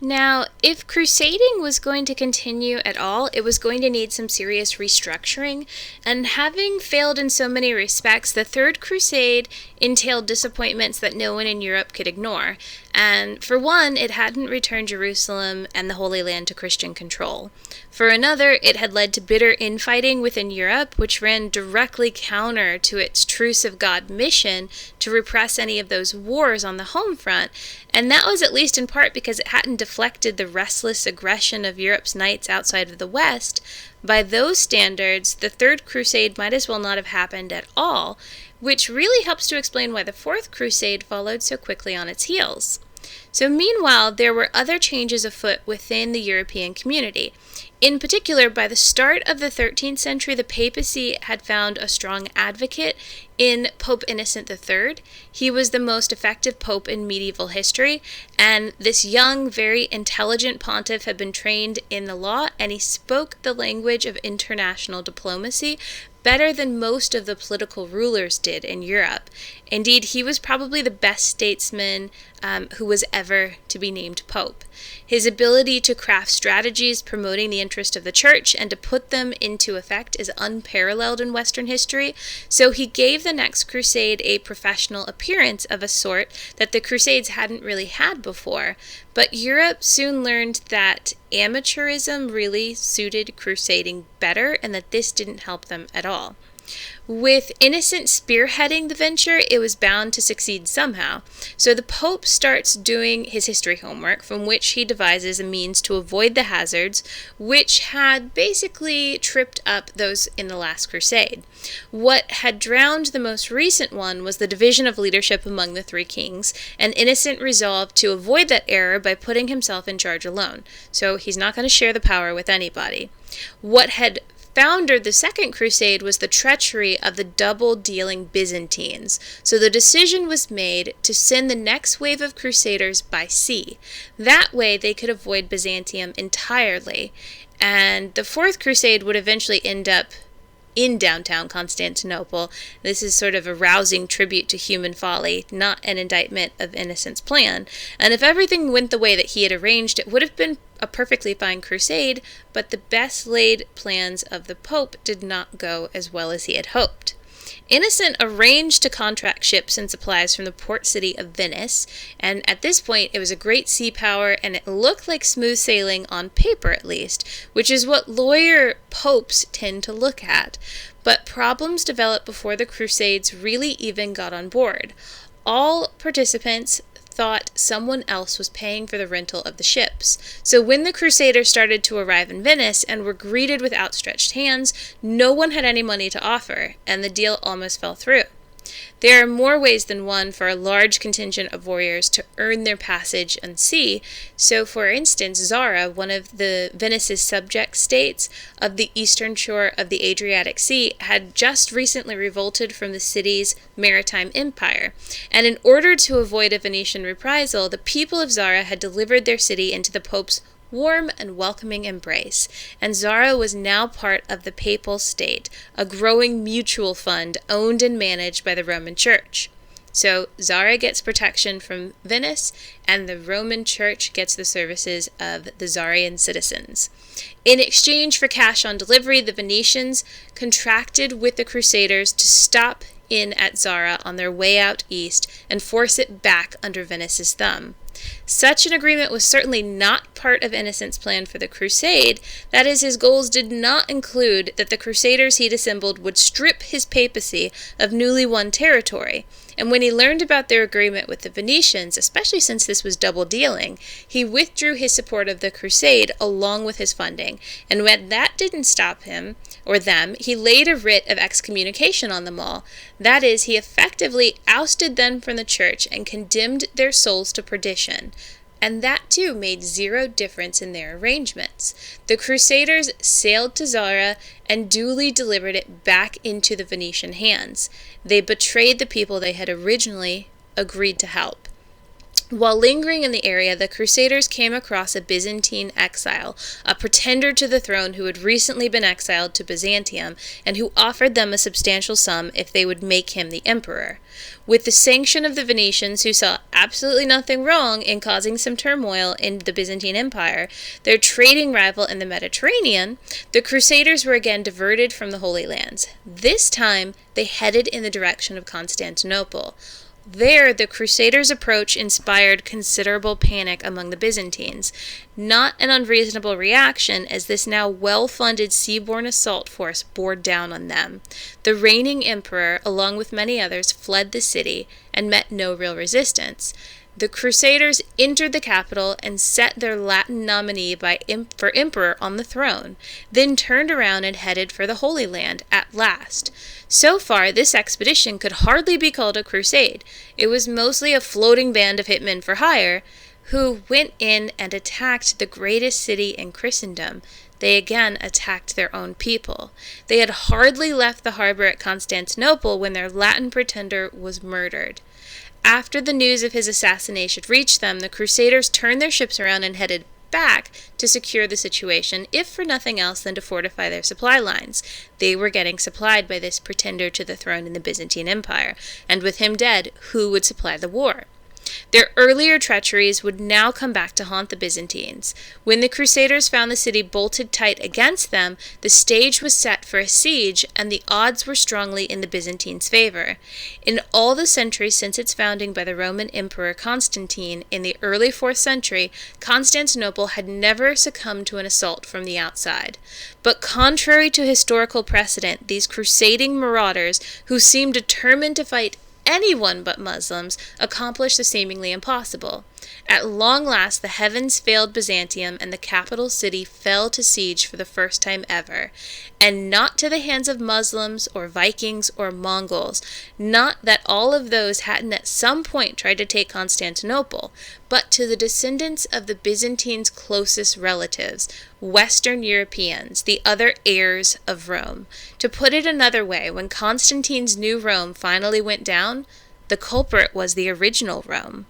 Now, if crusading was going to continue at all, it was going to need some serious restructuring, and having failed in so many respects, the Third Crusade entailed disappointments that no one in Europe could ignore. And for one, it hadn't returned Jerusalem and the Holy Land to Christian control. For another, it had led to bitter infighting within Europe, which ran directly counter to its Truce of God mission to repress any of those wars on the home front, and that was at least in part because it hadn't deflected the restless aggression of Europe's knights outside of the West. By those standards, the Third Crusade might as well not have happened at all, which really helps to explain why the Fourth Crusade followed so quickly on its heels. So meanwhile, there were other changes afoot within the European community. In particular, by the start of the 13th century, the papacy had found a strong advocate in Pope Innocent III. He was the most effective pope in medieval history, and this young, very intelligent pontiff had been trained in the law, and he spoke the language of international diplomacy better than most of the political rulers did in Europe. Indeed, he was probably the best statesman who was ever to be named pope. His ability to craft strategies promoting the interest of the church and to put them into effect is unparalleled in Western history, so he gave the next crusade a professional appearance of a sort that the Crusades hadn't really had before. But Europe soon learned that amateurism really suited crusading better and that this didn't help them at all. With Innocent spearheading the venture, it was bound to succeed somehow. So the Pope starts doing his history homework, from which he devises a means to avoid the hazards, which had basically tripped up those in the last crusade. What had drowned the most recent one was the division of leadership among the three kings, and Innocent resolved to avoid that error by putting himself in charge alone. So he's not going to share the power with anybody. What had foundered the Second Crusade was the treachery of the double-dealing Byzantines, so the decision was made to send the next wave of crusaders by sea. That way they could avoid Byzantium entirely, and the Fourth Crusade would eventually end up in downtown Constantinople. This is sort of a rousing tribute to human folly, not an indictment of Innocent's plan. And if everything went the way that he had arranged, it would have been a perfectly fine crusade, but the best laid plans of the Pope did not go as well as he had hoped. Innocent arranged to contract ships and supplies from the port city of Venice, and at this point it was a great sea power and it looked like smooth sailing on paper at least, which is what lawyer popes tend to look at. But problems developed before the Crusades really even got on board. All participants thought someone else was paying for the rental of the ships. So when the Crusaders started to arrive in Venice and were greeted with outstretched hands, no one had any money to offer, and the deal almost fell through. There are more ways than one for a large contingent of warriors to earn their passage on sea. So, for instance, Zara, one of the Venice's subject states of the eastern shore of the Adriatic Sea, had just recently revolted from the city's maritime empire. And in order to avoid a Venetian reprisal, the people of Zara had delivered their city into the Pope's warm and welcoming embrace, and Zara was now part of the papal state, a growing mutual fund owned and managed by the Roman Church. So Zara gets protection from Venice, and the Roman Church gets the services of the Zarian citizens. In exchange for cash on delivery, the Venetians contracted with the Crusaders to stop in at Zara on their way out east and force it back under Venice's thumb. Such an agreement was certainly not part of Innocent's plan for the crusade. That is, his goals did not include that the crusaders he'd assembled would strip his papacy of newly won territory. And when he learned about their agreement with the Venetians, especially since this was double dealing, he withdrew his support of the crusade along with his funding. And when that didn't stop him, or them, he laid a writ of excommunication on them all. That is, he effectively ousted them from the church and condemned their souls to perdition. And that too made zero difference in their arrangements. The Crusaders sailed to Zara and duly delivered it back into the Venetian hands. They betrayed the people they had originally agreed to help. While lingering in the area, the Crusaders came across a Byzantine exile, a pretender to the throne who had recently been exiled to Byzantium, and who offered them a substantial sum if they would make him the emperor. With the sanction of the Venetians, who saw absolutely nothing wrong in causing some turmoil in the Byzantine Empire, their trading rival in the Mediterranean, the Crusaders were again diverted from the Holy Lands. This time, they headed in the direction of Constantinople. There, the Crusaders' approach inspired considerable panic among the Byzantines. Not an unreasonable reaction, as this now well-funded seaborne assault force bore down on them. The reigning emperor, along with many others, fled the city and met no real resistance. The Crusaders entered the capital and set their Latin nominee for emperor on the throne, then turned around and headed for the Holy Land at last. So far, this expedition could hardly be called a crusade. It was mostly a floating band of hitmen for hire, who went in and attacked the greatest city in Christendom. They again attacked their own people. They had hardly left the harbor at Constantinople when their Latin pretender was murdered. After the news of his assassination reached them, the Crusaders turned their ships around and headed back to secure the situation, if for nothing else than to fortify their supply lines. They were getting supplied by this pretender to the throne in the Byzantine Empire, and with him dead, who would supply the war? Their earlier treacheries would now come back to haunt the Byzantines. When the Crusaders found the city bolted tight against them, the stage was set for a siege, and the odds were strongly in the Byzantines' favor. In all the centuries since its founding by the Roman Emperor Constantine in the early 4th century, Constantinople had never succumbed to an assault from the outside. But contrary to historical precedent, these crusading marauders, who seemed determined to fight anyone but Muslims, accomplished the seemingly impossible. At long last, the heavens failed Byzantium, and the capital city fell to siege for the first time ever. And not to the hands of Muslims, or Vikings, or Mongols. Not that all of those hadn't at some point tried to take Constantinople, but to the descendants of the Byzantines' closest relatives, Western Europeans, the other heirs of Rome. To put it another way, when Constantine's new Rome finally went down, the culprit was the original Rome.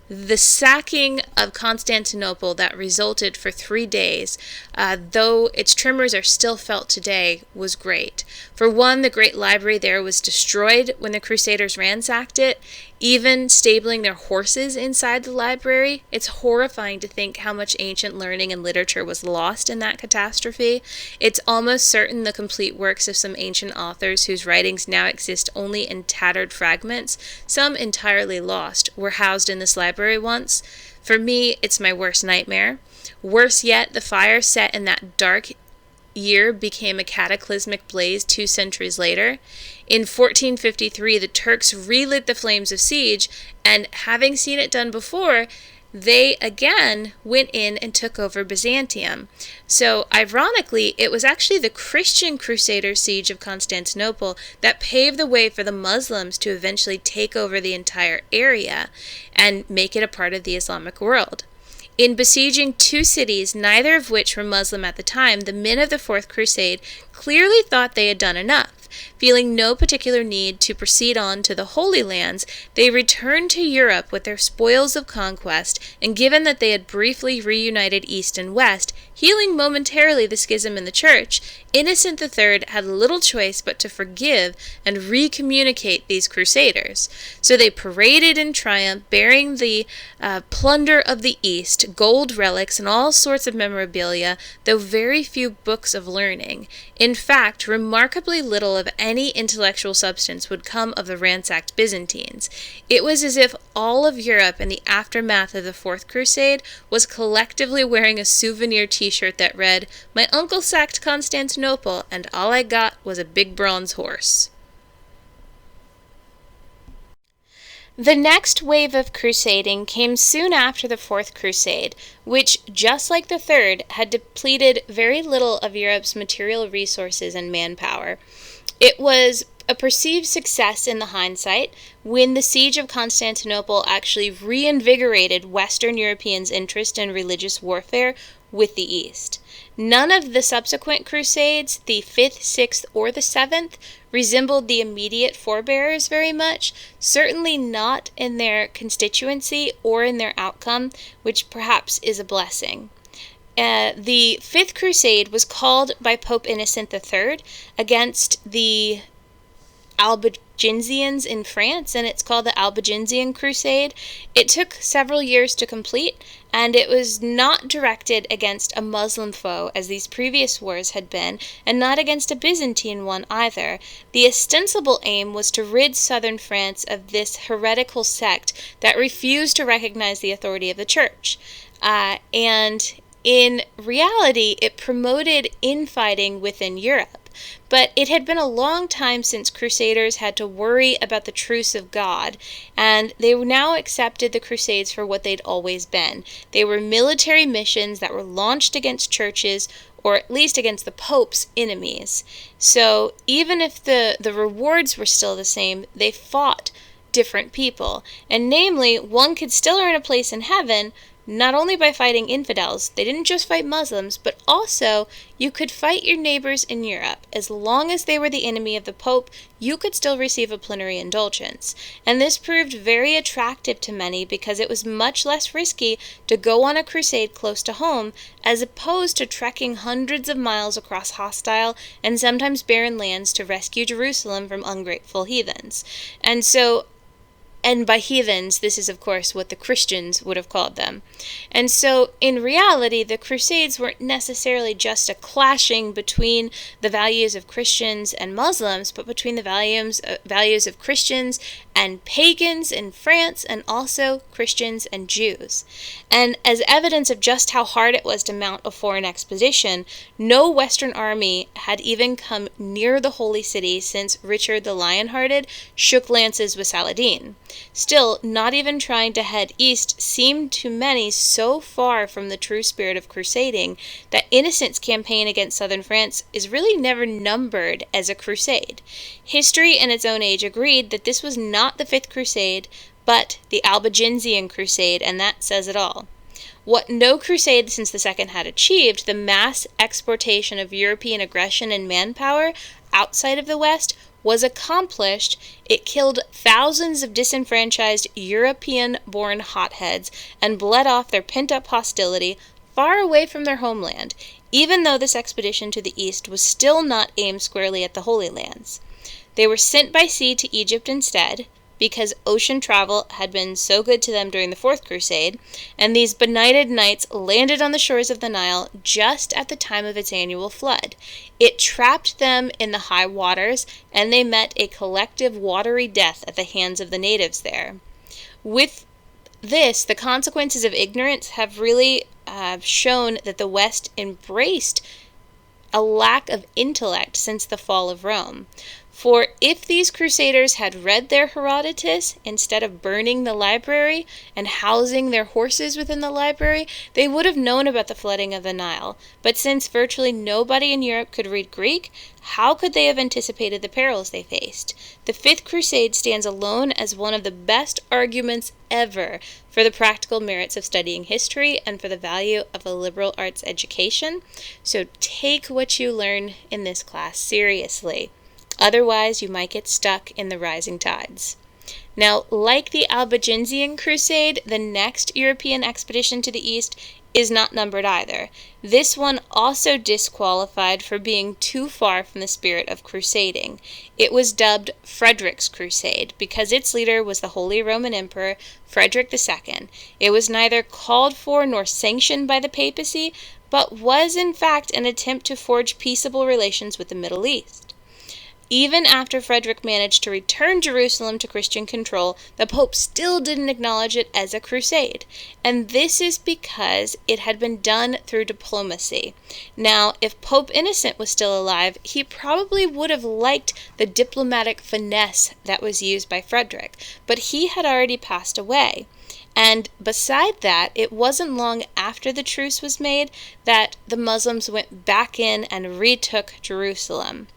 The sacking of Constantinople that resulted for 3 days, though its tremors are still felt today, was great. For one, the great library there was destroyed when the Crusaders ransacked it, even stabling their horses inside the library. It's horrifying to think how much ancient learning and literature was lost in that catastrophe. It's almost certain the complete works of some ancient authors whose writings now exist only in tattered fragments, some entirely lost, were housed in this library once. For me, it's my worst nightmare. Worse yet, the fire set in that dark year became a cataclysmic blaze 2 centuries later. In 1453, the Turks relit the flames of siege, and having seen it done before, they again went in and took over Byzantium. So, ironically, it was actually the Christian Crusader siege of Constantinople that paved the way for the Muslims to eventually take over the entire area and make it a part of the Islamic world. In besieging 2 cities, neither of which were Muslim at the time, the men of the Fourth Crusade clearly thought they had done enough. Feeling no particular need to proceed on to the Holy Lands, they returned to Europe with their spoils of conquest, and given that they had briefly reunited East and West, healing momentarily the schism in the Church, Innocent III had little choice but to forgive and recommunicate these crusaders. So they paraded in triumph, bearing the plunder of the East, gold relics, and all sorts of memorabilia, though very few books of learning. In fact, remarkably little of any intellectual substance would come of the ransacked Byzantines. It was as if all of Europe in the aftermath of the Fourth Crusade was collectively wearing a souvenir t-shirt that read, "My uncle sacked Constantinople, and all I got was a big bronze horse." The next wave of crusading came soon after the Fourth Crusade, which, just like the Third, had depleted very little of Europe's material resources and manpower. It was a perceived success in the hindsight when the siege of Constantinople actually reinvigorated Western Europeans' interest in religious warfare with the East. None of the subsequent crusades, the 5th, 6th, or the 7th, resembled the immediate forebears very much, certainly not in their constituency or in their outcome, which perhaps is a blessing. The 5th Crusade was called by Pope Innocent III against the Albigensians in France, and it's called the Albigensian Crusade. It took several years to complete, and it was not directed against a Muslim foe as these previous wars had been, and not against a Byzantine one either. The ostensible aim was to rid southern France of this heretical sect that refused to recognize the authority of the Church. And in reality, it promoted infighting within Europe. But it had been a long time since Crusaders had to worry about the truce of God, and they now accepted the Crusades for what they'd always been. They were military missions that were launched against churches, or at least against the Pope's enemies. So even if the rewards were still the same, they fought different people. And namely, one could still earn a place in heaven, not only by fighting infidels. They didn't just fight Muslims, but also you could fight your neighbors in Europe. As long as they were the enemy of the Pope, you could still receive a plenary indulgence. And this proved very attractive to many because it was much less risky to go on a crusade close to home as opposed to trekking hundreds of miles across hostile and sometimes barren lands to rescue Jerusalem from ungrateful heathens. And by heathens, this is, of course, what the Christians would have called them. And so, in reality, the Crusades weren't necessarily just a clashing between the values of Christians and Muslims, but between the values of Christians and pagans in France, and also Christians and Jews. And as evidence of just how hard it was to mount a foreign expedition, no Western army had even come near the Holy City since Richard the Lionhearted shook lances with Saladin. Still, not even trying to head east seemed to many so far from the true spirit of crusading that Innocent's campaign against southern France is really never numbered as a crusade. History in its own age agreed that this was not the Fifth Crusade, but the Albigensian Crusade, and that says it all. What no crusade since the Second had achieved, the mass exportation of European aggression and manpower outside of the West, was accomplished. It killed thousands of disenfranchised European-born hotheads and bled off their pent-up hostility far away from their homeland, even though this expedition to the east was still not aimed squarely at the Holy Lands. They were sent by sea to Egypt instead, because ocean travel had been so good to them during the Fourth Crusade, and these benighted knights landed on the shores of the Nile just at the time of its annual flood. It trapped them in the high waters, and they met a collective watery death at the hands of the natives there. With this, the consequences of ignorance have really shown that the West embraced a lack of intellect since the fall of Rome. For if these crusaders had read their Herodotus instead of burning the library and housing their horses within the library, they would have known about the flooding of the Nile. But since virtually nobody in Europe could read Greek, how could they have anticipated the perils they faced? The Fifth Crusade stands alone as one of the best arguments ever for the practical merits of studying history and for the value of a liberal arts education. So take what you learn in this class seriously. Otherwise, you might get stuck in the rising tides. Now, like the Albigensian Crusade, the next European expedition to the east is not numbered either. This one also disqualified for being too far from the spirit of crusading. It was dubbed Frederick's Crusade because its leader was the Holy Roman Emperor Frederick II. It was neither called for nor sanctioned by the papacy, but was in fact an attempt to forge peaceable relations with the Middle East. Even after Frederick managed to return Jerusalem to Christian control, the Pope still didn't acknowledge it as a crusade, and this is because it had been done through diplomacy. Now, if Pope Innocent was still alive, he probably would have liked the diplomatic finesse that was used by Frederick, but he had already passed away. And beside that, it wasn't long after the truce was made that the Muslims went back in and retook Jerusalem.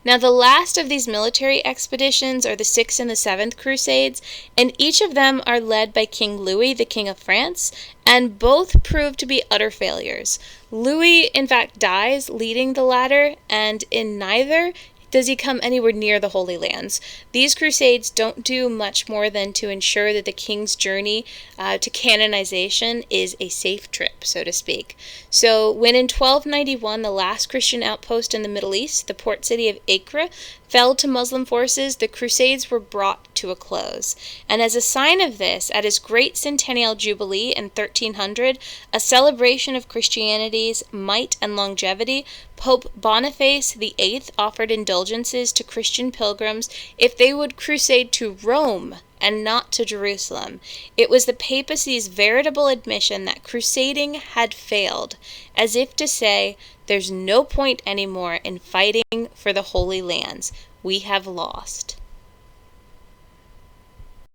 Now, the last of these military expeditions are the Sixth and the Seventh Crusades, and each of them are led by King Louis, the King of France, and both prove to be utter failures. Louis, in fact, dies leading the latter, and in neither does he come anywhere near the Holy Lands. These crusades don't do much more than to ensure that the king's journey to canonization is a safe trip, so to speak. So when in 1291 the last Christian outpost in the Middle East, the port city of Acre, fell to Muslim forces, the Crusades were brought to a close. And as a sign of this, at his great centennial jubilee in 1300, a celebration of Christianity's might and longevity, Pope Boniface VIII offered indulgences to Christian pilgrims if they would crusade to Rome and not to Jerusalem. It was the papacy's veritable admission that crusading had failed, as if to say, there's no point anymore in fighting for the Holy Lands. We have lost.